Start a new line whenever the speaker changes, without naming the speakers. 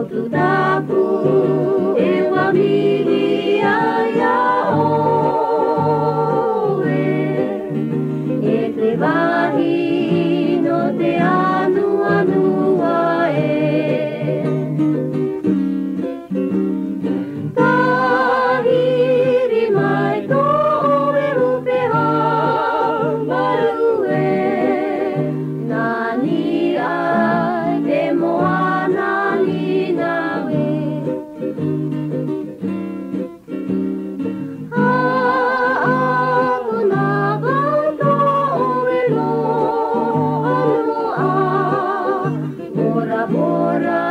tu tapu e familia ia oe e te wahi no te anu anua e tahiri mai tō e upeha maru e nani ai te moana lina we Hauna vato e lo anu a bora bora